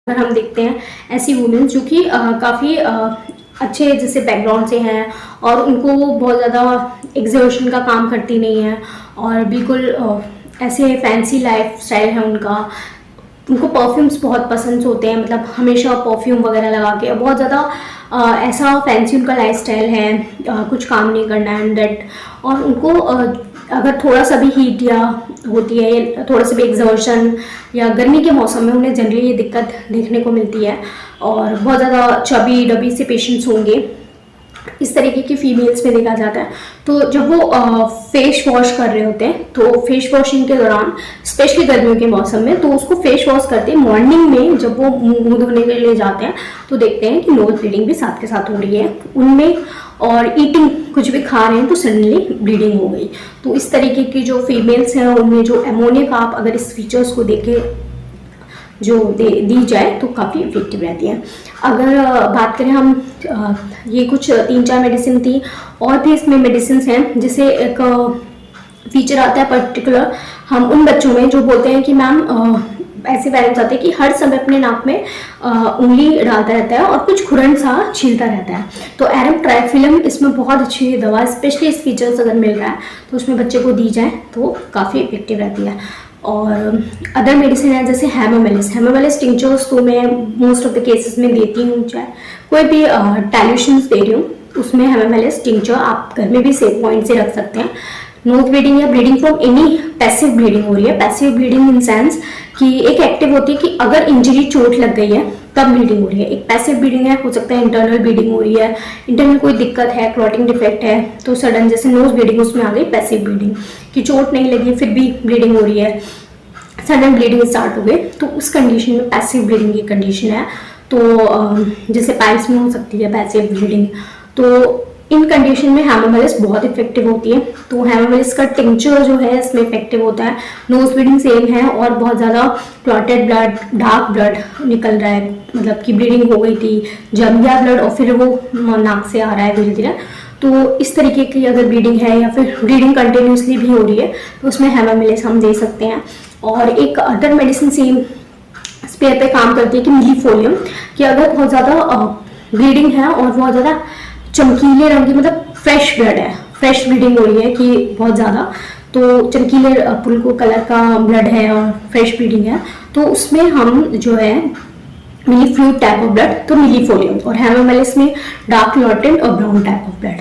अगर हम देखते हैं ऐसी वुमेन्स जो कि काफ़ी अच्छे जैसे बैकग्राउंड से हैं और उनको बहुत ज़्यादा एग्जर्शन का काम करती नहीं है और बिल्कुल ऐसे फैंसी लाइफ स्टाइल है उनका। उनको परफ्यूम्स बहुत पसंद होते हैं, मतलब हमेशा परफ्यूम वगैरह लगा के बहुत ज़्यादा ऐसा फैंसी उनका लाइफ स्टाइल है, कुछ काम नहीं करना एंड दैट। और उनको अगर थोड़ा सा भी हीट या होती है या थोड़ा सा भी एग्जर्शन या गर्मी के मौसम में उन्हें जनरली ये दिक्कत देखने को मिलती है और बहुत ज़्यादा चबी डबी से पेशेंट्स होंगे, इस तरीके की फीमेल्स में देखा जाता है। तो जब वो फेस वॉश कर रहे होते हैं तो फेस वॉशिंग के दौरान स्पेशली गर्मियों के मौसम में तो उसको फेस वॉश करते हैं मॉर्निंग में, जब वो मुंह धोने के लिए जाते हैं तो देखते हैं कि नोज ब्लीडिंग भी साथ के साथ हो रही है उनमें, और ईटिंग कुछ भी खा रहे हैं तो सडनली ब्लीडिंग हो गई। तो इस तरीके की जो फीमेल्स हैं उनमें जो एमोनिया का आप अगर इस फीचर्स को देखें जो दी जाए तो काफ़ी इफेक्टिव रहती है। अगर बात करें हम ये कुछ 3-4 मेडिसिन थी और भी इसमें मेडिसिन हैं, जिसे एक फीचर आता है पर्टिकुलर हम उन बच्चों में जो बोलते हैं कि मैम ऐसे पेरेंट्स आते हैं कि हर समय अपने नाक में उंगली डालता रहता है और कुछ खुरन सा छीलता रहता है। तो एरम ट्राइफिलम इसमें बहुत अच्छी दवा, स्पेशली इस फीचर्स अगर मिल रहा है तो उसमें बच्चे को दी जाए तो काफ़ी इफेक्टिव रहती है। और अदर मेडिसिन है जैसे हेमोमेलिस टिंचर्स तो मैं मोस्ट ऑफ द केसेस में देती हूँ, चाहे कोई भी डाइल्यूशंस दे रही हूँ उसमें हेमोमेलिस टिंचर आप घर में भी सेफ पॉइंट से रख सकते हैं। नोज ब्लीडिंग या bleeding from any passive bleeding हो रही है, पैसिव ब्लीडिंग इन सेंस कि एक एक्टिव होती है कि अगर इंजरी चोट लग गई है तब ब्लीडिंग हो रही है, एक पैसिव ब्लीडिंग है, हो सकता है इंटरनल ब्लीडिंग हो रही है, इंटरनल कोई दिक्कत है, क्लॉटिंग डिफेक्ट है तो सडन जैसे नोज ब्लीडिंग उसमें आ गई पैसिव ब्लीडिंग कि चोट नहीं लगी फिर भी ब्लीडिंग हो रही है, सडन ब्लीडिंग स्टार्ट हो गई तो उस कंडीशन में पैसिव ब्लीडिंग की कंडीशन है। तो जैसे पाइल्स में हो सकती है पैसिव ब्लीडिंग, तो इन कंडीशन में हेमोमेलिस बहुत इफेक्टिव होती है। तो हेमोमेलिस का टिंचर जो है इसमें इफेक्टिव होता है। नोज ब्लीडिंग सेम है और बहुत ज़्यादा क्लॉटेड ब्लड, डार्क ब्लड निकल रहा है, मतलब कि ब्लीडिंग हो गई थी, जम गया ब्लड और फिर वो नाक से आ रहा है धीरे धीरे, तो इस तरीके की अगर ब्लीडिंग है या फिर ब्लीडिंग कंटिन्यूसली भी हो रही है तो उसमें हेमोमेलिस हम दे सकते हैं। और एक अदर मेडिसिन सेम स्पेयर पे काम करती है कि मिलीफोलियम, कि अगर बहुत ज़्यादा ब्लीडिंग है और बहुत ज़्यादा चमकीले रंग की, मतलब फ्रेश ब्लड है, फ्रेश ब्लीडिंग हो रही है कि बहुत ज़्यादा, तो चमकीले पुलको कलर का ब्लड है और फ्रेश ब्लीडिंग है तो उसमें हम जो है मिली फ्लूइड टाइप ऑफ ब्लड तो मिलीफोलियम, और हेमोमेलिस में डार्क क्लॉटेड और ब्राउन टाइप ऑफ ब्लड।